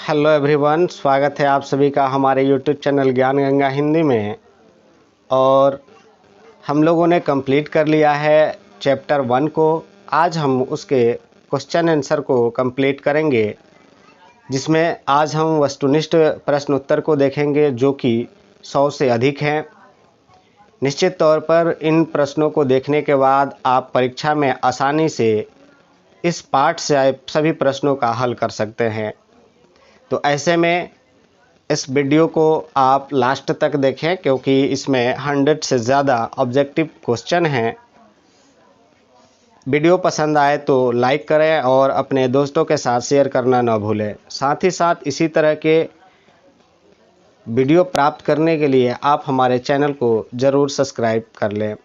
Hello everyone, स्वागत है आप सभी का हमारे यूट्यूब चैनल ज्ञान गंगा हिंदी में। और हम लोगों ने कंप्लीट कर लिया है चैप्टर 1 को। आज हम उसके क्वेश्चन आंसर को कंप्लीट करेंगे, जिसमें आज हम वस्तुनिष्ठ प्रश्न उत्तर को देखेंगे, जो कि 100 से अधिक हैं। निश्चित तौर पर इन प्रश्नों को देखने के बाद आप परीक्षा में आसानी से इस पाठ से आए सभी प्रश्नों का हल कर सकते हैं। तो ऐसे में इस वीडियो को आप लास्ट तक देखें, क्योंकि इसमें 100 से ज़्यादा ऑब्जेक्टिव क्वेश्चन हैं। वीडियो पसंद आए तो लाइक करें और अपने दोस्तों के साथ शेयर करना न भूलें। साथ ही साथ इसी तरह के वीडियो प्राप्त करने के लिए आप हमारे चैनल को ज़रूर सब्सक्राइब कर लें।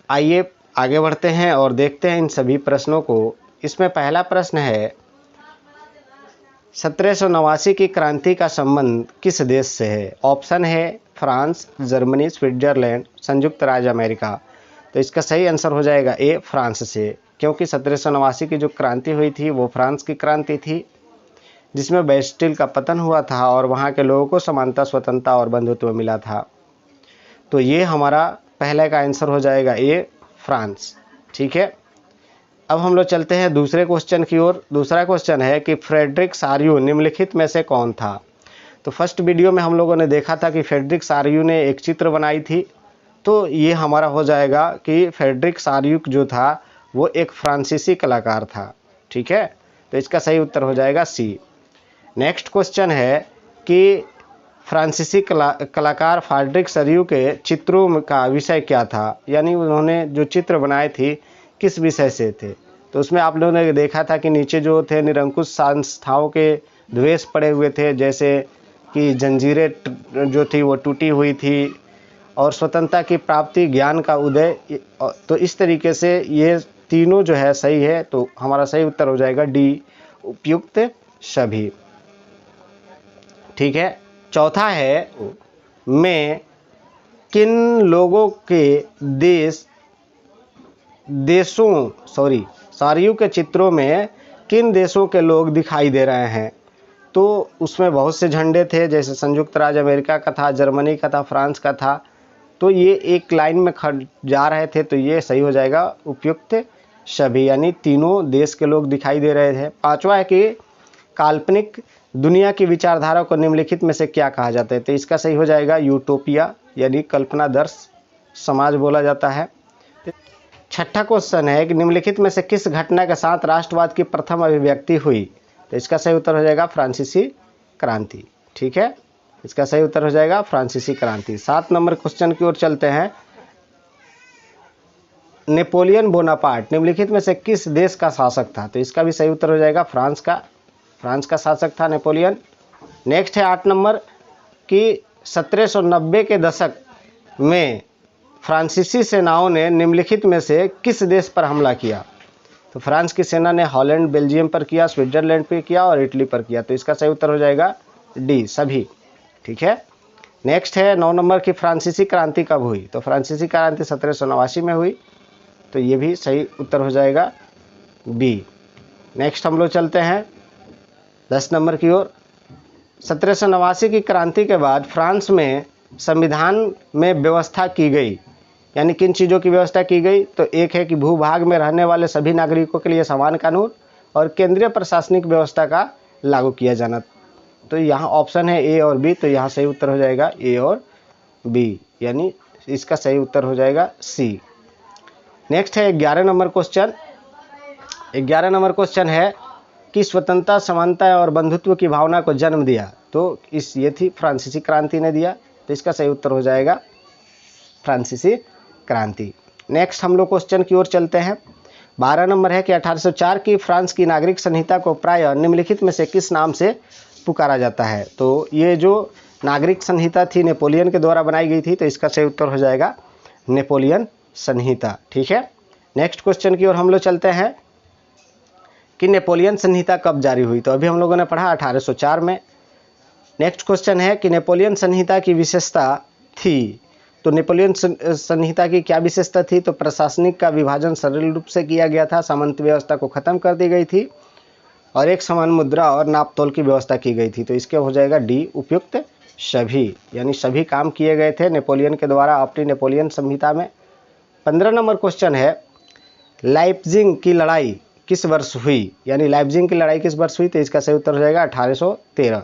आइए आगे बढ़ते हैं और देखते हैं इन सभी प्रश्नों को। इसमें पहला प्रश्न है, 1789 की क्रांति का संबंध किस देश से है? ऑप्शन है फ्रांस, जर्मनी, स्विट्जरलैंड, संयुक्त राज्य अमेरिका। तो इसका सही आंसर हो जाएगा ए, फ्रांस से, क्योंकि 1789 की जो क्रांति हुई थी वो फ्रांस की क्रांति थी, जिसमें बेस्टिल का पतन हुआ था और वहाँ के लोगों को समानता, स्वतंत्रता और बंधुत्व मिला था। तो ये हमारा पहले का आंसर हो जाएगा ए, फ्रांस। ठीक है, अब हम लोग चलते हैं दूसरे क्वेश्चन की ओर। दूसरा क्वेश्चन है कि फ्रेडरिक सारियू निम्नलिखित में से कौन था? तो फर्स्ट वीडियो में हम लोगों ने देखा था कि फ्रेडरिक सारियू ने एक चित्र बनाई थी। तो ये हमारा हो जाएगा कि फ्रेडरिक सारियू जो था वो एक फ्रांसीसी कलाकार था। ठीक है, तो इसका सही उत्तर हो जाएगा सी। नेक्स्ट क्वेश्चन है कि फ्रांसीसी कलाकार फ्रेडरिक सारियू के चित्रों का विषय क्या था, यानी उन्होंने जो चित्र बनाए थे किस विषय से थे? तो उसमें आप लोगों ने देखा था कि नीचे जो थे निरंकुश संस्थाओं के द्वेष पड़े हुए थे, जैसे कि जंजीरें जो थी वो टूटी हुई थी और स्वतंत्रता की प्राप्ति, ज्ञान का उदय। तो इस तरीके से ये तीनों जो है सही है। तो हमारा सही उत्तर हो जाएगा डी, उपयुक्त सभी। ठीक है, चौथा है, में किन लोगों के सारियू के चित्रों में किन देशों के लोग दिखाई दे रहे हैं? तो उसमें बहुत से झंडे थे, जैसे संयुक्त राज्य अमेरिका का था, जर्मनी का था, फ्रांस का था। तो ये एक लाइन में जा रहे थे, तो ये सही हो जाएगा उपयुक्त सभी, यानी तीनों देश के लोग दिखाई दे रहे थे। पांचवा है कि काल्पनिक दुनिया की विचारधारा को निम्नलिखित में से क्या कहा जाता है? तो इसका सही हो जाएगा यूटोपिया, यानी कल्पनादर्श समाज बोला जाता है। छठा क्वेश्चन है कि निम्नलिखित में से किस घटना के साथ राष्ट्रवाद की प्रथम अभिव्यक्ति हुई? तो इसका सही उत्तर हो जाएगा फ्रांसीसी क्रांति। ठीक है, इसका सही उत्तर हो जाएगा फ्रांसीसी क्रांति। 7 नंबर क्वेश्चन की ओर चलते हैं। नेपोलियन बोनापार्ट निम्नलिखित में से किस देश का शासक था? तो इसका भी सही उत्तर हो जाएगा फ्रांस का शासक था नेपोलियन। नेक्स्ट है 8 नंबर कि 1790 के दशक में फ्रांसीसी सेनाओं ने निम्नलिखित में से किस देश पर हमला किया? तो फ्रांस की सेना ने हॉलैंड, बेल्जियम पर किया, स्विट्जरलैंड पर किया और इटली पर किया। तो इसका सही उत्तर हो जाएगा डी, सभी। ठीक है, नेक्स्ट है 9 नंबर की फ्रांसीसी क्रांति कब हुई? तो फ्रांसीसी क्रांति 1789 में हुई। तो ये भी सही उत्तर हो जाएगा बी। नेक्स्ट हम लोग चलते हैं 10 नंबर की ओर। 1789 की क्रांति के बाद फ्रांस में संविधान में व्यवस्था की गई, यानी किन चीज़ों की व्यवस्था की गई? तो एक है कि भूभाग में रहने वाले सभी नागरिकों के लिए समान कानून और केंद्रीय प्रशासनिक व्यवस्था का लागू किया जाना। तो यहाँ ऑप्शन है ए और बी, तो यहाँ सही उत्तर हो जाएगा ए और बी, यानी इसका सही उत्तर हो जाएगा सी। नेक्स्ट है 11 नंबर क्वेश्चन। 11 नंबर क्वेश्चन है कि स्वतंत्रता, समानता और बंधुत्व की भावना को जन्म दिया? तो ये थी फ्रांसीसी क्रांति ने दिया। तो इसका सही उत्तर हो जाएगा फ्रांसीसी क्रांति। नेक्स्ट हम लोग क्वेश्चन की ओर चलते हैं। 12 नंबर है कि 1804 की फ्रांस की नागरिक संहिता को प्रायः निम्नलिखित में से किस नाम से पुकारा जाता है? तो ये जो नागरिक संहिता थी नेपोलियन के द्वारा बनाई गई थी। तो इसका सही उत्तर हो जाएगा नेपोलियन संहिता। ठीक है, नेक्स्ट क्वेश्चन की ओर हम लोग चलते हैं कि नेपोलियन संहिता कब जारी हुई? तो अभी हम लोगों ने पढ़ा 1804 में। नेक्स्ट क्वेश्चन है कि नेपोलियन संहिता की विशेषता थी? तो नेपोलियन संहिता की क्या विशेषता थी? तो प्रशासनिक का विभाजन सरल रूप से किया गया था, सामंत व्यवस्था को खत्म कर दी गई थी और एक समान मुद्रा और नापतोल की व्यवस्था की गई थी। तो इसके हो जाएगा डी, उपयुक्त सभी, यानी सभी काम किए गए थे नेपोलियन के द्वारा अपनी नेपोलियन संहिता में। 15 नंबर क्वेश्चन है, लाइप्जिग की लड़ाई किस वर्ष हुई, यानी लाइप्जिग की लड़ाई किस वर्ष हुई, तो इसका सही उत्तर हो जाएगा 1813।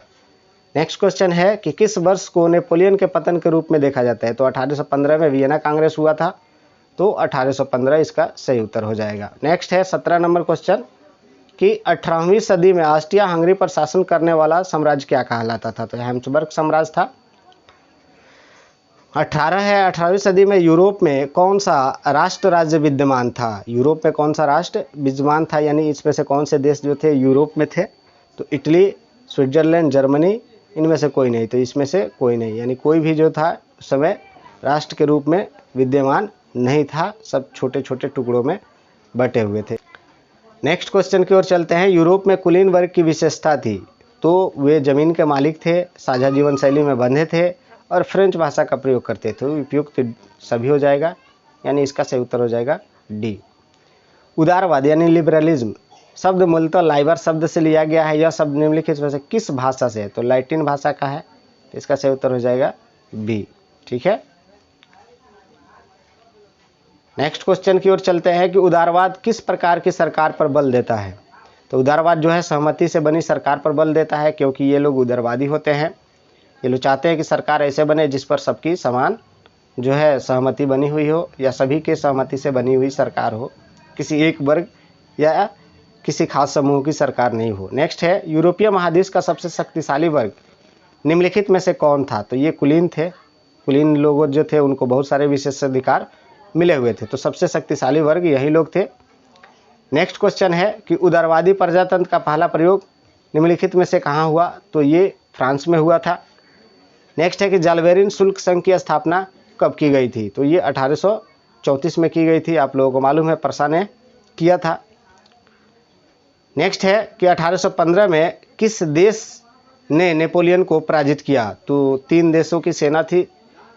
नेक्स्ट क्वेश्चन है कि किस वर्ष को नेपोलियन के पतन के रूप में देखा जाता है, तो 1815 में वियना कांग्रेस हुआ था, तो 1815 इसका सही उत्तर हो जाएगा। नेक्स्ट है 17 नंबर क्वेश्चन कि 18वीं सदी में ऑस्ट्रिया हंगरी पर शासन करने वाला साम्राज्य क्या कहलाता था, तो हैब्सबर्ग साम्राज्य था। 18 है, 18वीं सदी में यूरोप में कौन सा राष्ट्र राज्य विद्यमान था, यूरोप में कौन सा राष्ट्र विद्यमान था, यानी इसमें से कौन से देश जो थे यूरोप में थे, तो इटली, स्विट्जरलैंड, जर्मनी, इनमें से कोई नहीं, तो इसमें से कोई नहीं, यानी कोई भी जो था उस समय राष्ट्र के रूप में विद्यमान नहीं था, सब छोटे छोटे टुकड़ों में बटे हुए थे। नेक्स्ट क्वेश्चन की ओर चलते हैं, यूरोप में कुलीन वर्ग की विशेषता थी, तो वे जमीन के मालिक थे, साझा जीवन शैली में बंधे थे और फ्रेंच भाषा का प्रयोग करते थे। उपयुक्त सभी हो जाएगा, यानी इसका सही उत्तर हो जाएगा डी। उदारवाद यानी लिबरलिज्म शब्द मूलतः लाइबर शब्द से लिया गया है। यह शब्द निम्नलिखित में से किस भाषा से है, तो लैटिन भाषा का है, तो इसका सही उत्तर हो जाएगा बी। ठीक है, नेक्स्ट क्वेश्चन की ओर चलते हैं कि उदारवाद किस प्रकार की सरकार पर बल देता है, तो उदारवाद जो है सहमति से बनी सरकार पर बल देता है, क्योंकि ये लोग उदारवादी होते हैं। ये लोग चाहते हैं कि सरकार ऐसे बने जिस पर सबकी समान जो है सहमति बनी हुई हो, या सभी के सहमति से बनी हुई सरकार हो, किसी एक वर्ग या किसी खास समूह की सरकार नहीं हो। नेक्स्ट है, यूरोपीय महादेश का सबसे शक्तिशाली वर्ग निम्नलिखित में से कौन था, तो ये कुलीन थे। कुलीन लोग जो थे उनको बहुत सारे विशेषाधिकार मिले हुए थे, तो सबसे शक्तिशाली वर्ग यही लोग थे। नेक्स्ट क्वेश्चन है कि उदारवादी प्रजातंत्र का पहला प्रयोग निम्नलिखित में से कहाँ हुआ, तो ये फ्रांस में हुआ था। नेक्स्ट है कि जालबेरिन शुल्क संघ की स्थापना कब की गई थी, तो ये 1834 में की गई थी, आप लोगों को मालूम है प्रसा ने किया था। नेक्स्ट है कि 1815 में किस देश ने नेपोलियन को पराजित किया, तो 3 देशों की सेना थी,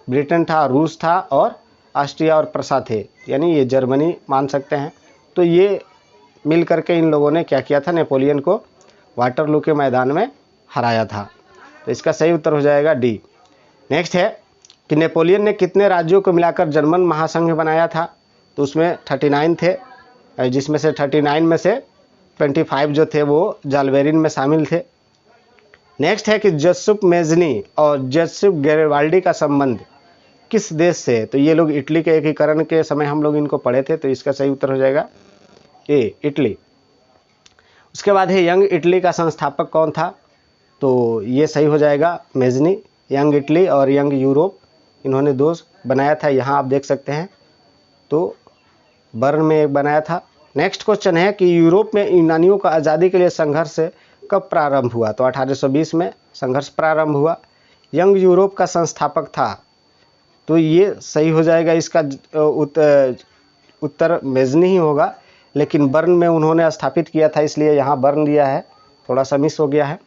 ब्रिटेन था, रूस था और ऑस्ट्रिया और प्रसा थे, यानी ये जर्मनी मान सकते हैं। तो ये मिल करके इन लोगों ने क्या किया था, नेपोलियन को वाटरलू के मैदान में हराया था, तो इसका सही उत्तर हो जाएगा डी। नेक्स्ट है कि नेपोलियन ने कितने राज्यों को मिलाकर जर्मन महासंघ बनाया था, तो उसमें 39 थे, जिसमें से 39 में से 25 जो थे वो जालबेरिन में शामिल थे। नेक्स्ट है कि जस्युप मेजनी और जस्युप गैरिबाल्डी का संबंध किस देश से, तो ये लोग इटली के एकीकरण के समय हम लोग इनको पढ़े थे, तो इसका सही उत्तर हो जाएगा ए, इटली। उसके बाद है यंग इटली का संस्थापक कौन था, तो ये सही हो जाएगा मेजनी। यंग इटली और यंग यूरोप इन्होंने 2 बनाया था, यहाँ आप देख सकते हैं, तो बर्न में एक बनाया था। नेक्स्ट क्वेश्चन है कि यूरोप में यूनानियों का आज़ादी के लिए संघर्ष कब प्रारंभ हुआ, तो 1820 में संघर्ष प्रारंभ हुआ। यंग यूरोप का संस्थापक था, तो ये सही हो जाएगा, इसका उत्तर मेजनी ही होगा, लेकिन बर्न में उन्होंने स्थापित किया था, इसलिए यहाँ बर्न दिया है, थोड़ा सा मिस हो गया है।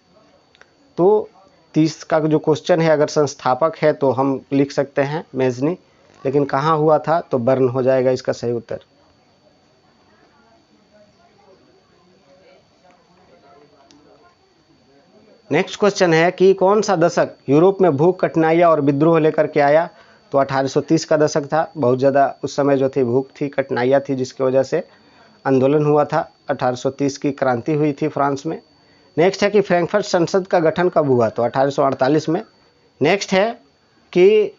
तो 30 का जो क्वेश्चन है, अगर संस्थापक है तो हम लिख सकते हैं मेजनी, लेकिन कहाँ हुआ था, तो बर्न हो जाएगा इसका सही उत्तर। नेक्स्ट क्वेश्चन है कि कौन सा दशक यूरोप में भूख, कठिनाइयाँ और विद्रोह लेकर के आया, तो 1830 का दशक था। बहुत ज़्यादा उस समय जो थी भूख थी, कठिनाइयाँ थी, जिसकी वजह से आंदोलन हुआ था। 1830 की क्रांति हुई थी फ्रांस में। नेक्स्ट है कि फ्रैंकफर्ट संसद का गठन कब हुआ, तो 1848 में। नेक्स्ट है कि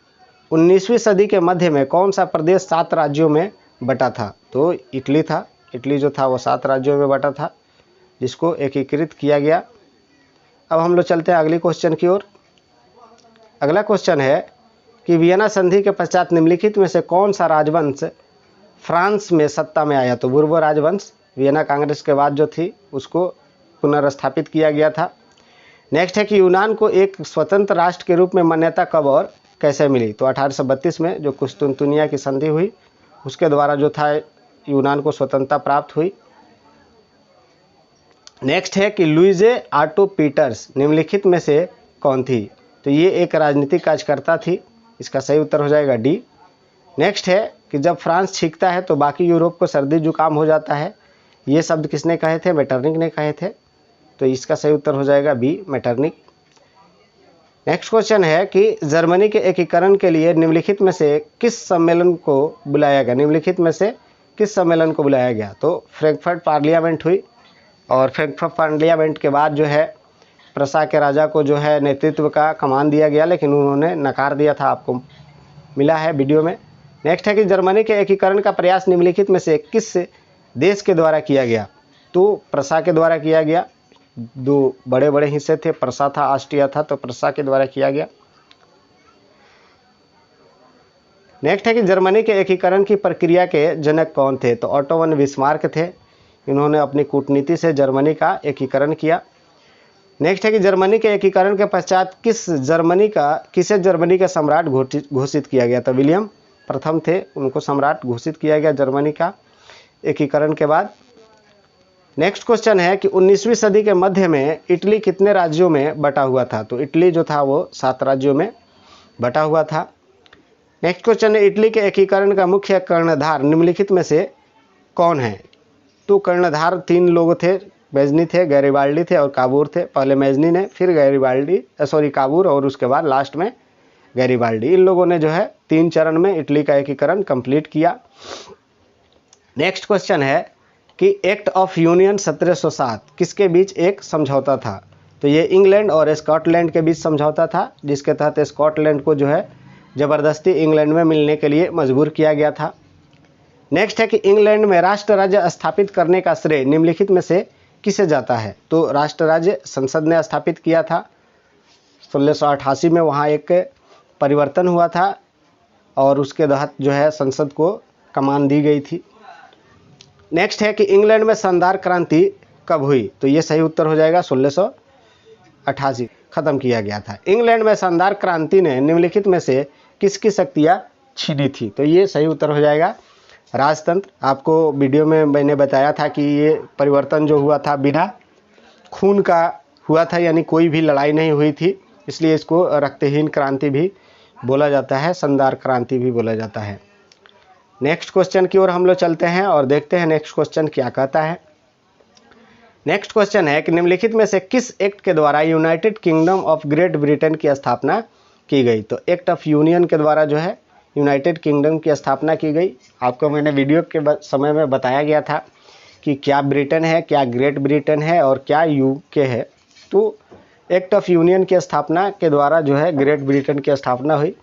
19वीं सदी के मध्य में कौन सा प्रदेश 7 राज्यों में बटा था, तो इटली था। इटली जो था वो 7 राज्यों में बटा था, जिसको एकीकृत किया गया। अब हम लोग चलते हैं अगले क्वेश्चन की ओर। अगला क्वेश्चन है कि वियना संधि के पश्चात निम्नलिखित में से कौन सा राजवंश फ्रांस में सत्ता में आया, तो बूर्बो राजवंश वियना कांग्रेस के बाद जो थी उसको पुनर्स्थापित किया गया था। नेक्स्ट है कि यूनान को एक स्वतंत्र राष्ट्र के रूप में मान्यता कब और कैसे मिली, तो 1832 में जो कुस्तुनतुनिया की संधि हुई उसके द्वारा जो था यूनान को स्वतंत्रता प्राप्त हुई। नेक्स्ट है कि लुइजे ऑटो पीटर्स निम्नलिखित में से कौन थी, तो ये एक राजनीतिक कार्यकर्ता थी, इसका सही उत्तर हो जाएगा डी। नेक्स्ट है कि जब फ्रांस छींकता है तो बाकी यूरोप को सर्दी जुकाम हो जाता है, ये शब्द किसने कहे थे, मेटरनिक ने कहे थे। तो इसका सही उत्तर हो जाएगा बी, मेटरनिक। नेक्स्ट क्वेश्चन है कि जर्मनी के एकीकरण के लिए निम्नलिखित में से किस सम्मेलन को बुलाया गया? निम्नलिखित में से किस सम्मेलन को बुलाया गया? तो फ्रैंकफर्ट पार्लियामेंट हुई, और फ्रैंकफर्ट पार्लियामेंट के बाद जो है प्रसा के राजा को जो है नेतृत्व का कमान दिया गया, लेकिन उन्होंने नकार दिया था, आपको मिला है वीडियो में। नेक्स्ट है कि जर्मनी के एकीकरण का प्रयास निम्नलिखित में से किस देश के द्वारा किया गया? तो प्रसा के द्वारा किया गया। दो बड़े बड़े हिस्से थे, प्रसा था, ऑस्ट्रिया था, तो प्रसा के द्वारा किया गया। नेक्स्ट है कि जर्मनी के एकीकरण की प्रक्रिया के जनक कौन थे? तो ऑटो वन बिस्मार्क थे। इन्होंने अपनी कूटनीति से जर्मनी का एकीकरण किया। नेक्स्ट है कि जर्मनी के एकीकरण के पश्चात किसे जर्मनी का सम्राट घोषित किया गया? तो विलियम प्रथम थे, उनको सम्राट घोषित किया गया जर्मनी का एकीकरण के बाद। नेक्स्ट क्वेश्चन है कि 19वीं सदी के मध्य में इटली कितने राज्यों में बटा हुआ था? तो इटली जो था वो 7 राज्यों में बटा हुआ था। नेक्स्ट क्वेश्चन है इटली के एकीकरण का मुख्य कर्णधार निम्नलिखित में से कौन है? तो कर्णधार 3 लोग थे, मेजनी थे, गैरिबाल्डी थे और काबूर थे। पहले मेजनी ने, फिर काबूर और उसके बाद लास्ट में गैरिबाल्डी। इन लोगों ने जो है 3 चरण में इटली का एकीकरण कंप्लीट किया। नेक्स्ट क्वेश्चन है कि एक्ट ऑफ यूनियन 1707 किसके बीच एक समझौता था? तो ये इंग्लैंड और स्कॉटलैंड के बीच समझौता था, जिसके तहत स्कॉटलैंड को जो है ज़बरदस्ती इंग्लैंड में मिलने के लिए मजबूर किया गया था। नेक्स्ट है कि इंग्लैंड में राष्ट्र राज्य स्थापित करने का श्रेय निम्नलिखित में से किसे जाता है? तो राष्ट्र राज्य संसद ने स्थापित किया था 1688 में, वहाँ एक परिवर्तन हुआ था और उसके तहत जो है संसद को कमान दी गई थी। नेक्स्ट है कि इंग्लैंड में शानदार क्रांति कब हुई? तो ये सही उत्तर हो जाएगा 1688 खत्म किया गया था। इंग्लैंड में शानदार क्रांति ने निम्नलिखित में से किसकी शक्तियाँ छीनी थी? तो ये सही उत्तर हो जाएगा राजतंत्र। आपको वीडियो में मैंने बताया था कि ये परिवर्तन जो हुआ था बिना खून का हुआ था, यानी कोई भी लड़ाई नहीं हुई थी, इसलिए इसको रक्तहीन क्रांति भी बोला जाता है, शानदार क्रांति भी बोला जाता है। नेक्स्ट क्वेश्चन की ओर हम लोग चलते हैं और देखते हैं नेक्स्ट क्वेश्चन क्या कहता है। नेक्स्ट क्वेश्चन है कि निम्नलिखित में से किस एक्ट के द्वारा United kingdom of great Britain की स्थापना की गई? तो एक्ट ऑफ यूनियन के द्वारा जो है यूनाइटेड किंगडम की स्थापना की गई। आपको मैंने वीडियो के समय में बताया गया था कि क्या ब्रिटेन है, क्या ग्रेट ब्रिटेन है और क्या यूके है। तो एक्ट ऑफ यूनियन की स्थापना के द्वारा जो है ग्रेट ब्रिटेन की स्थापना हुई।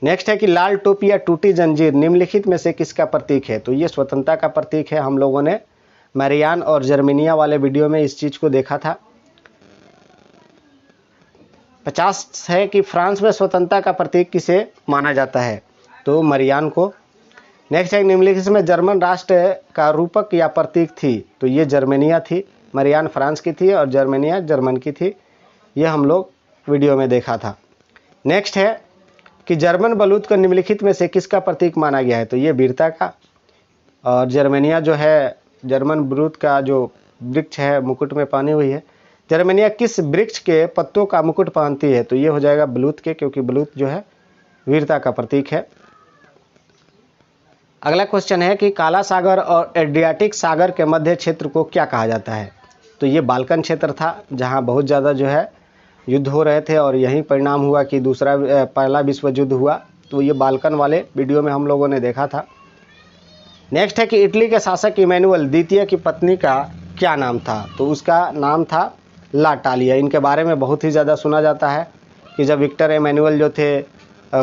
नेक्स्ट है कि लाल टोपी या टूटी जंजीर निम्नलिखित में से किसका प्रतीक है? तो ये स्वतंत्रता का प्रतीक है। हम लोगों ने मैरियान और जर्मेनिया वाले वीडियो में इस चीज़ को देखा था। 50 है कि फ्रांस में स्वतंत्रता का प्रतीक किसे माना जाता है? तो मरियान को। नेक्स्ट है निम्नलिखित में जर्मन राष्ट्र का रूपक या प्रतीक थी? तो ये जर्मेनिया थी। मरियान फ्रांस की थी और जर्मेनिया जर्मन की थी। ये हम लोग वीडियो में देखा था। नेक्स्ट है कि जर्मन बलूत को निम्नलिखित में से किसका प्रतीक माना गया है? तो ये वीरता का। और जर्मेनिया जो है जर्मन बलूत का जो वृक्ष है मुकुट में पहनी हुई है। जर्मेनिया किस वृक्ष के पत्तों का मुकुट पहनती है? तो ये हो जाएगा बलूत के, क्योंकि बलूत जो है वीरता का प्रतीक है। अगला क्वेश्चन है कि काला सागर और एड्रियाटिक सागर के मध्य क्षेत्र को क्या कहा जाता है? तो ये बाल्कन क्षेत्र था, जहाँ बहुत ज़्यादा जो है युद्ध हो रहे थे और यही परिणाम हुआ कि पहला विश्व युद्ध हुआ। तो ये बाल्कन वाले वीडियो में हम लोगों ने देखा था। नेक्स्ट है कि इटली के शासक इमैनुअल द्वितीय की पत्नी का क्या नाम था? तो उसका नाम था ला टालिया। इनके बारे में बहुत ही ज़्यादा सुना जाता है कि जब विक्टर इमैनुअल जो थे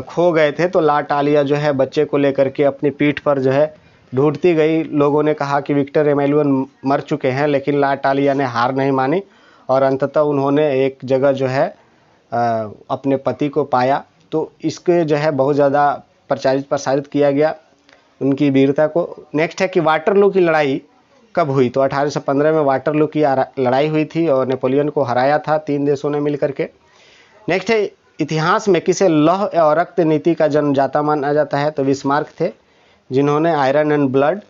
खो गए थे, तो ला टालिया जो है बच्चे को लेकर के अपनी पीठ पर जो है ढूंढती गई। लोगों ने कहा कि विक्टर इमैनुअल मर चुके हैं, लेकिन ला टालिया ने हार नहीं मानी और अंततः उन्होंने एक जगह जो है अपने पति को पाया। तो इसके जो है बहुत ज़्यादा प्रसारित किया गया उनकी वीरता को। नेक्स्ट है कि वाटरलू की लड़ाई कब हुई? तो 1815 में वाटरलू की लड़ाई हुई थी और नेपोलियन को हराया था 3 देशों ने मिलकर के। नेक्स्ट है इतिहास में किसे लौह और रक्त नीति का जन्मदाता माना जाता है? तो बिस्मार्क थे, जिन्होंने आयरन एंड ब्लड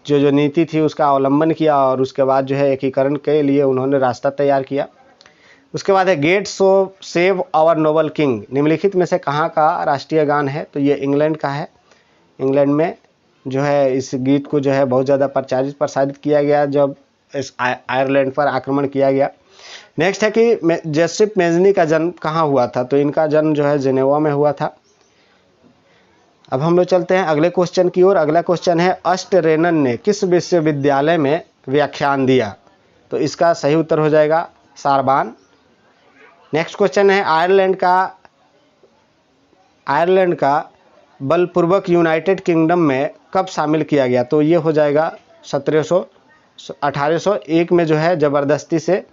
जो नीति थी उसका अवलंबन किया और उसके बाद जो है एकीकरण के लिए उन्होंने रास्ता तैयार किया। उसके बाद है god so save our noble king निम्नलिखित में से कहाँ का राष्ट्रीय गान है? तो ये इंग्लैंड का है। इंग्लैंड में जो है इस गीत को जो है बहुत ज़्यादा प्रसारित किया गया जब इस आयरलैंड पर आक्रमण किया गया। नेक्स्ट है कि जोसेफ मेज़नी का जन्म कहाँ हुआ था, तो इनका जन्म जो है जिनेवा में हुआ था। अब हम लोग चलते हैं अगले क्वेश्चन की ओर। अगला क्वेश्चन है अष्टरेनन ने किस विश्वविद्यालय में व्याख्यान दिया, तो इसका सही उत्तर हो जाएगा सारबान। नेक्स्ट क्वेश्चन है आयरलैंड का बलपूर्वक यूनाइटेड किंगडम में कब शामिल किया गया, तो ये हो जाएगा 1801 में जो है ज़बरदस्ती से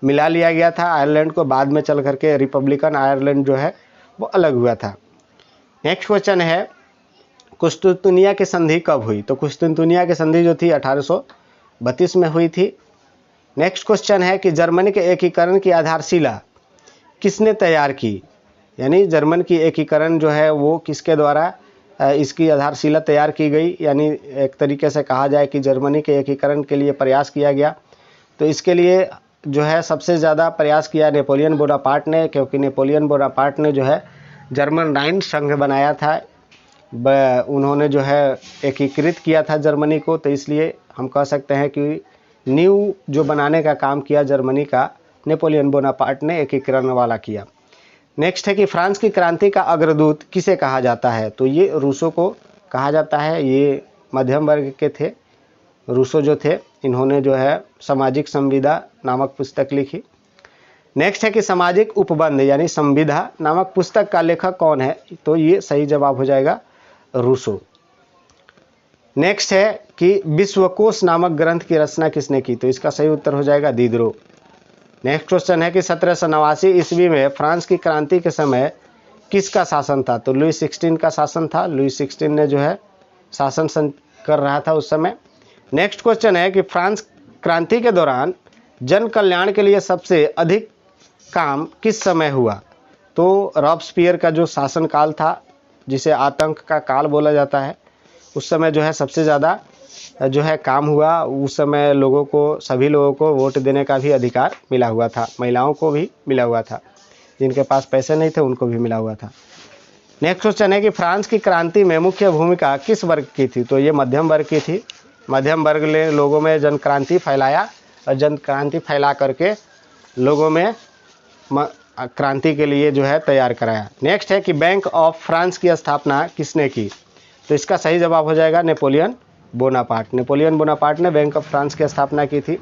मिला लिया गया था आयरलैंड को। बाद में चल करके रिपब्लिकन आयरलैंड जो है वो अलग हुआ था। नेक्स्ट क्वेश्चन है कुस्तुनतुनिया की संधि कब हुई, तो कुस्तुनतुनिया की संधि जो थी 1832 में हुई थी। नेक्स्ट क्वेश्चन है कि जर्मनी के एकीकरण की आधारशिला किसने तैयार की, यानी जर्मन की एकीकरण जो है वो किसके द्वारा इसकी आधारशिला तैयार की गई, यानी एक तरीके से कहा जाए कि जर्मनी के एकीकरण के लिए प्रयास किया गया। तो इसके लिए जो है सबसे ज़्यादा प्रयास किया नेपोलियन बोनापार्ट ने, क्योंकि नेपोलियन बोनापार्ट ने जो है जर्मन राइन संघ बनाया था, उन्होंने जो है एकीकृत किया था जर्मनी को। तो इसलिए हम कह सकते हैं कि न्यू जो बनाने का काम किया जर्मनी का नेपोलियन बोनापार्ट ने एकीकरण वाला किया। नेक्स्ट है कि फ्रांस की क्रांति का अग्रदूत किसे कहा जाता है, तो ये रूसो को कहा जाता है। ये मध्यम वर्ग के थे रूसो जो थे, इन्होंने जो है सामाजिक संविदा नामक पुस्तक लिखी। नेक्स्ट है कि सामाजिक उपबंध यानी संविदा नामक पुस्तक का लेखक कौन है, तो ये सही जवाब हो जाएगा रूसो। नेक्स्ट है कि विश्वकोश नामक ग्रंथ की रचना किसने की, तो इसका सही उत्तर हो जाएगा दिदरो। नेक्स्ट क्वेश्चन है कि 1789 ईस्वी में फ्रांस की क्रांति के समय किसका शासन था, तो लुई 16 का शासन था। लुई 16 ने जो है शासन कर रहा था उस समय। नेक्स्ट क्वेश्चन है कि फ्रांस क्रांति के दौरान जन कल्याण के लिए सबसे अधिक काम किस समय हुआ, तो रॉबस्पियर का जो शासन काल था, जिसे आतंक का काल बोला जाता है, उस समय जो है सबसे ज़्यादा जो है काम हुआ। उस समय लोगों को, सभी लोगों को वोट देने का भी अधिकार मिला हुआ था, महिलाओं को भी मिला हुआ था, जिनके पास पैसे नहीं थे उनको भी मिला हुआ था। नेक्स्ट क्वेश्चन है कि फ्रांस की क्रांति में मुख्य भूमिका किस वर्ग की थी, तो ये मध्यम वर्ग की थी। मध्यम वर्ग ने लोगों में जन क्रांति फैलाया और जन क्रांति फैला करके लोगों में क्रांति के लिए जो है तैयार कराया। नेक्स्ट है कि बैंक ऑफ फ्रांस की स्थापना किसने की, तो इसका सही जवाब हो जाएगा नेपोलियन बोनापार्ट। नेपोलियन बोनापार्ट ने बैंक ऑफ फ्रांस की स्थापना की थी।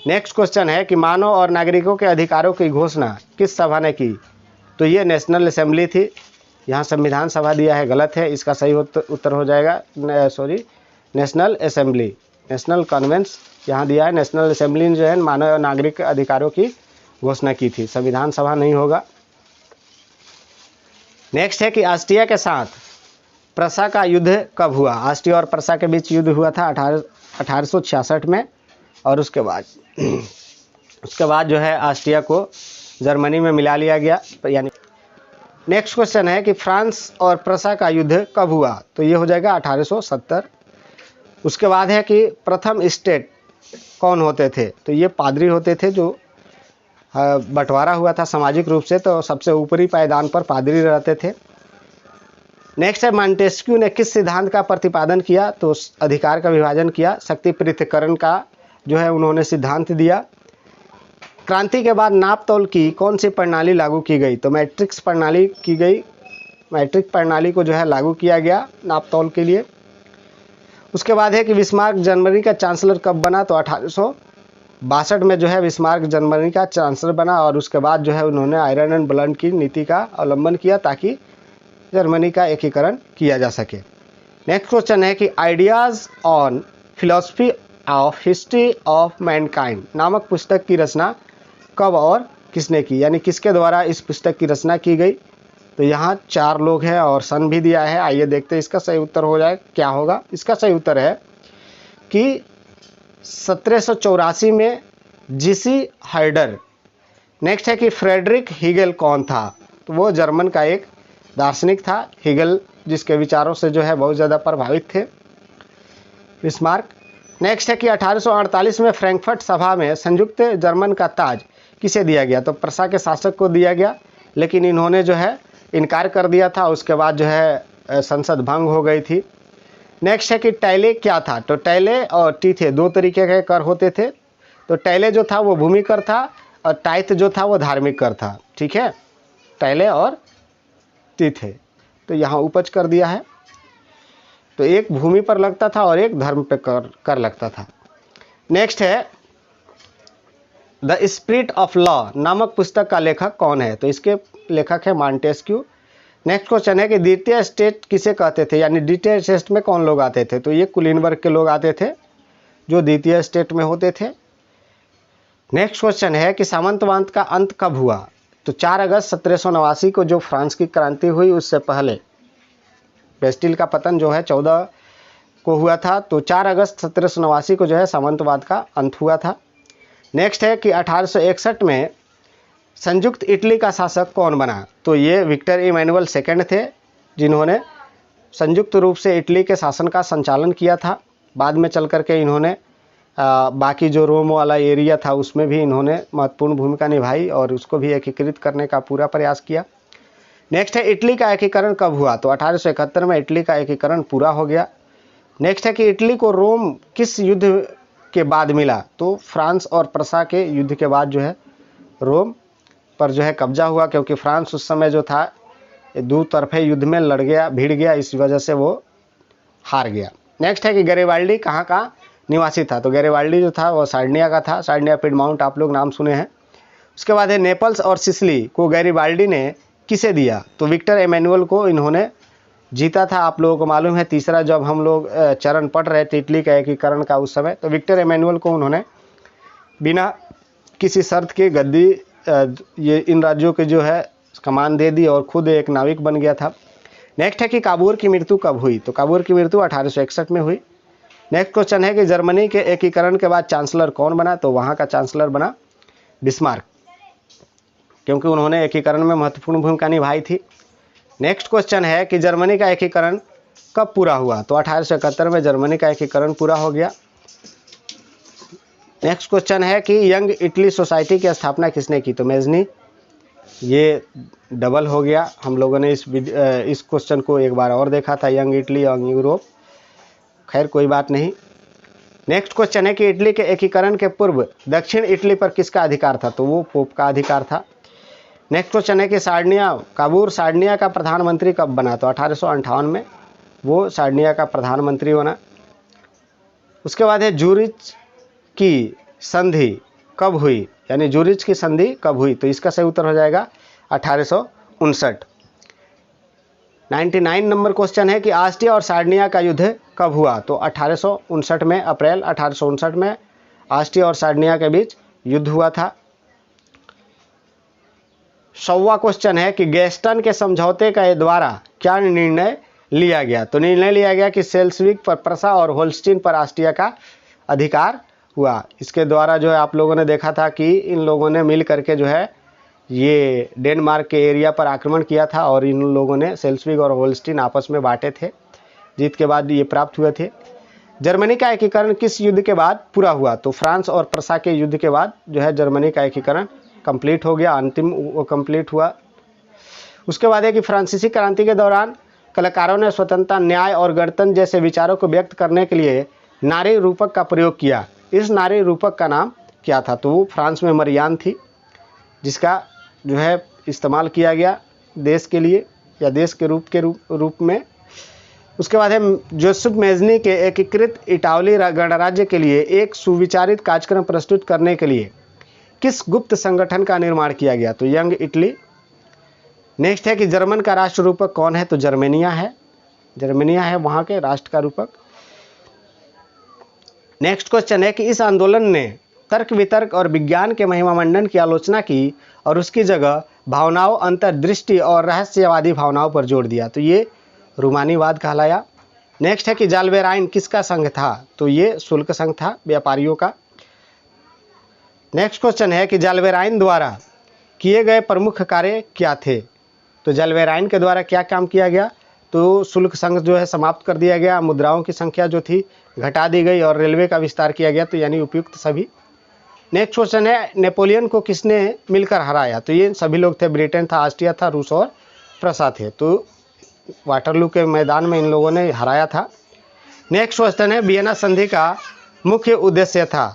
नेक्स्ट क्वेश्चन है कि मानव और नागरिकों के अधिकारों की घोषणा किस सभा ने की, तो ये नेशनल असेंबली थी। यहाँ संविधान सभा दिया है, गलत है, इसका सही उत्तर हो जाएगा नेशनल असेंबली। नेशनल कन्वेंस यहाँ दिया है, नेशनल असेंबली जो है मानव और नागरिक अधिकारों की घोषणा की थी, संविधान सभा नहीं होगा। नेक्स्ट है कि ऑस्ट्रिया के साथ प्रसा का युद्ध कब हुआ, ऑस्ट्रिया और प्रसा के बीच युद्ध हुआ था 1866 में, और उसके बाद जो है ऑस्ट्रिया को जर्मनी में मिला लिया गया, यानी। नेक्स्ट क्वेश्चन है कि फ्रांस और प्रसा का युद्ध कब हुआ, तो ये हो जाएगा 1870। उसके बाद है कि प्रथम स्टेट कौन होते थे, तो ये पादरी होते थे, जो बंटवारा हुआ था सामाजिक रूप से, तो सबसे ऊपरी पायदान पर पादरी रहते थे। नेक्स्ट है मॉन्टेस्क्यू ने किस सिद्धांत का प्रतिपादन किया, तो अधिकार का विभाजन किया, शक्ति पृथक्करण का जो है उन्होंने सिद्धांत दिया। क्रांति के बाद नाप तौल की कौन सी प्रणाली लागू की गई, तो मैट्रिक्स प्रणाली की गई, मैट्रिक प्रणाली को जो है लागू किया गया नाप तौल के लिए। उसके बाद है कि बिस्मार्क जर्मनी का चांसलर कब बना, तो 1862 में जो है बिस्मार्क जर्मनी का चांसलर बना, और उसके बाद जो है उन्होंने आयरन एंड ब्लड की नीति का अवलंबन किया ताकि जर्मनी का एकीकरण किया जा सके। नेक्स्ट क्वेश्चन है कि ideas on philosophy of history of Mankind नामक पुस्तक की रचना कब और किसने की, यानी किसके द्वारा इस पुस्तक की रचना की गई, तो यहाँ 4 लोग हैं और सन भी दिया है। आइए देखते हैं इसका सही उत्तर हो जाए क्या होगा। इसका सही उत्तर है कि 1784 में जीसी हर्डर। नेक्स्ट है कि फ्रेडरिक हीगल कौन था, तो वो जर्मन का एक दार्शनिक था, हीगल, जिसके विचारों से जो है बहुत ज़्यादा प्रभावित थे बिस्मार्क। नेक्स्ट है कि 1848 में फ्रैंकफर्ट सभा में संयुक्त जर्मन का ताज किसे दिया गया, तो प्रसा के शासक को दिया गया, लेकिन इन्होंने जो है इनकार कर दिया था। उसके बाद जो है संसद भंग हो गई थी। नेक्स्ट है कि टैले क्या था, तो टैले और टीथे 2 तरीके के कर होते थे, तो टैले जो था वो भूमि कर था और टाइथ जो था वो धार्मिक कर था। ठीक है, टैले और तिथे, तो यहाँ उपज कर दिया है। तो एक भूमि पर लगता था और एक धर्म पे कर लगता था। नेक्स्ट है द स्पिरिट ऑफ लॉ नामक पुस्तक का लेखक कौन है? तो इसके लेखक है मॉन्टेस्क्यू। नेक्स्ट क्वेश्चन है कि द्वितीय स्टेट किसे कहते थे, यानी द्वितीय स्टेट में कौन लोग आते थे? तो ये कुलीन वर्ग के लोग आते थे जो द्वितीय स्टेट में होते थे। नेक्स्ट क्वेश्चन है कि सामंतवाद का अंत कब हुआ? तो 4 अगस्त 1789 को जो फ्रांस की क्रांति हुई उससे पहले बेस्टिल का पतन जो है 14 को हुआ था, तो 4 अगस्त 1789 को जो है सामंतवाद का अंत हुआ था। नेक्स्ट है कि 1861 में संयुक्त इटली का शासक कौन बना? तो ये विक्टर इमैनुअल सेकंड थे जिन्होंने संयुक्त रूप से इटली के शासन का संचालन किया था। बाद में चल करके इन्होंने बाकी जो रोम वाला एरिया था उसमें भी इन्होंने महत्वपूर्ण भूमिका निभाई और उसको भी एकीकृत करने का पूरा प्रयास किया। नेक्स्ट है इटली का एकीकरण कब हुआ? तो 1871 में इटली का एकीकरण पूरा हो गया। नेक्स्ट है कि इटली को रोम किस युद्ध के बाद मिला? तो फ्रांस और प्रसा के युद्ध के बाद जो है रोम पर जो है कब्जा हुआ, क्योंकि फ्रांस उस समय जो था दो तरफे युद्ध में लड़ गया, भिड़ गया, इस वजह से वो हार गया। नेक्स्ट है कि गैरिबाल्डी कहाँ का निवासी था? तो गैरिबाल्डी जो था वो सार्डिनिया का था। सार्डिनिया पिडमाउंट आप लोग नाम सुने हैं। उसके बाद है नेपल्स और सिसिली को गैरिबाल्डी ने किसे दिया? तो विक्टर इमैनुअल को इन्होंने जीता था। आप लोगों को मालूम है तीसरा जब हम लोग चरण पढ़ रहे थे इटली का एकीकरण का उस समय, तो विक्टर इमैनुअल को उन्होंने बिना किसी शर्त के गद्दी ये इन राज्यों के जो है कमान दे दी और खुद एक नाविक बन गया था। नेक्स्ट है कि काबूर की मृत्यु कब हुई? तो काबूर की मृत्यु 1861 में हुई। नेक्स्ट क्वेश्चन है कि जर्मनी के एकीकरण के बाद चांसलर कौन बना? तो वहाँ का चांसलर बना बिस्मार्क, क्योंकि उन्होंने एकीकरण में महत्वपूर्ण भूमिका निभाई थी। नेक्स्ट क्वेश्चन है कि जर्मनी का एकीकरण कब पूरा हुआ? तो 1871 में जर्मनी का एकीकरण पूरा हो गया। नेक्स्ट क्वेश्चन है कि यंग इटली सोसाइटी की स्थापना किसने की? तो मेजनी। ये डबल हो गया, हम लोगों ने इस क्वेश्चन को एक बार और देखा था, यंग इटली यंग यूरोप। खैर कोई बात नहीं। नेक्स्ट क्वेश्चन है कि इटली के एकीकरण के पूर्व दक्षिण इटली पर किसका अधिकार था? तो वो पोप का अधिकार था। नेक्स्ट क्वेश्चन है कि काबूर सार्डिनिया का प्रधानमंत्री कब बना? तो 1858 में वो सार्डिनिया का प्रधानमंत्री बना। उसके बाद है जूरिच की संधि कब हुई, यानी जूरिच की संधि कब हुई? तो इसका सही उत्तर हो जाएगा 1859। 99 नंबर क्वेश्चन है कि आस्टिया और सार्डिनिया का युद्ध कब हुआ? तो 1859 में, अप्रैल 1859 में आस्टिया और सार्डिनिया के बीच युद्ध हुआ था। 100वां क्वेश्चन है कि गैस्टन के समझौते के द्वारा क्या निर्णय लिया गया? तो निर्णय लिया गया कि सेल्सविक पर प्रसा और होल्स्टीन पर आस्टिया का अधिकार हुआ। इसके द्वारा जो है आप लोगों ने देखा था कि इन लोगों ने मिल करके जो है ये डेनमार्क के एरिया पर आक्रमण किया था और इन लोगों ने सेल्सविक और होल्स्टीन आपस में बांटे थे। जीत के बाद ये प्राप्त हुए थे। जर्मनी का एकीकरण किस युद्ध के बाद पूरा हुआ? तो फ्रांस और प्रसा के युद्ध के बाद जो है जर्मनी का एकीकरण कंप्लीट हो गया, अंतिम वो कंप्लीट हुआ। उसके बाद है कि फ्रांसीसी क्रांति के दौरान कलाकारों ने स्वतंत्रता, न्याय और गणतंत्र जैसे विचारों को व्यक्त करने के लिए नारी रूपक का प्रयोग किया। इस नारी रूपक का नाम क्या था? तो वो फ्रांस में मरियान थी, जिसका जो है इस्तेमाल किया गया देश के लिए या देश के रूप में। उसके बाद है जोसेफ मेजनी के एकीकृत इटावली गणराज्य के लिए एक सुविचारित कार्यक्रम प्रस्तुत करने के लिए किस गुप्त संगठन का निर्माण किया गया? तो यंग इटली। नेक्स्ट है कि जर्मन का राष्ट्र रूपक कौन है? तो जर्मेनिया है वहाँ के राष्ट्र का रूपक। नेक्स्ट क्वेश्चन है कि इस आंदोलन ने तर्क वितर्क और विज्ञान के महिमा मंडन की आलोचना की और उसकी जगह भावनाओं, अंतर्दृष्टि और रहस्यवादी भावनाओं पर जोर दिया। तो ये रूमानीवाद कहलाया। नेक्स्ट है कि जाल्बेराइन किसका संघ था? तो ये शुल्क संघ था, व्यापारियों का। नेक्स्ट क्वेश्चन है कि जाल्बेराइन द्वारा किए गए प्रमुख कार्य क्या थे? तो जाल्बेराइन के द्वारा क्या काम किया गया? तो शुल्क संघ जो है समाप्त कर दिया गया, मुद्राओं की संख्या जो थी घटा दी गई और रेलवे का विस्तार किया गया, तो यानी उपयुक्त सभी। नेक्स्ट क्वेश्चन है नेपोलियन को किसने मिलकर हराया? तो ये सभी लोग थे, ब्रिटेन था, ऑस्ट्रिया था, रूस और प्रसा थे। तो वाटरलू के मैदान में इन लोगों ने हराया था। नेक्स्ट क्वेश्चन है वियना संधि का मुख्य उद्देश्य था?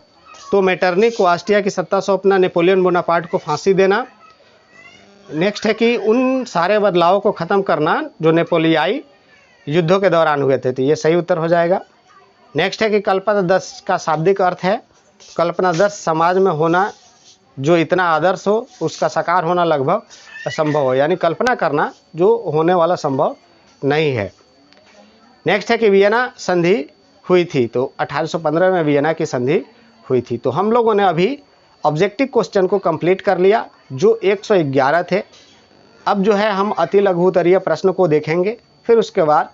तो मेटरनिक को ऑस्ट्रिया की सत्ता सौंपना, नेपोलियन बोनापार्ट को फांसी देना। नेक्स्ट है कि उन सारे बदलावों को ख़त्म करना जो नेपोलियाई युद्धों के दौरान हुए थे, तो ये सही उत्तर हो जाएगा। नेक्स्ट है कि कल्पनादर्श का शाब्दिक अर्थ है कल्पनादर्श समाज में होना जो इतना आदर्श हो उसका साकार होना लगभग असंभव हो, यानी कल्पना करना जो होने वाला संभव नहीं है। नेक्स्ट है कि वियना संधि हुई थी, तो 1815 में वियना की संधि हुई थी। तो हम लोगों ने अभी ऑब्जेक्टिव क्वेश्चन को कंप्लीट कर लिया जो 111 थे। अब जो है हम अति लघु उत्तरीय प्रश्न को देखेंगे, फिर उसके बाद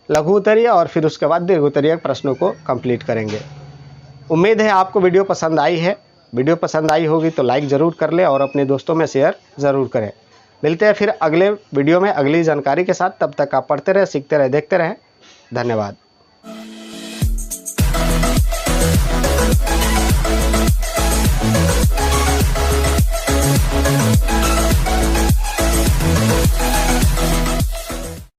लघु उत्तरीय और फिर उसके बाद दीर्घ उत्तरीय प्रश्नों को कंप्लीट करेंगे। उम्मीद है आपको वीडियो पसंद आई है। वीडियो पसंद आई होगी तो लाइक ज़रूर कर ले और अपने दोस्तों में शेयर ज़रूर करें। मिलते हैं फिर अगले वीडियो में अगली जानकारी के साथ। तब तक आप पढ़ते रहे, सीखते रहे, देखते रहें। धन्यवाद।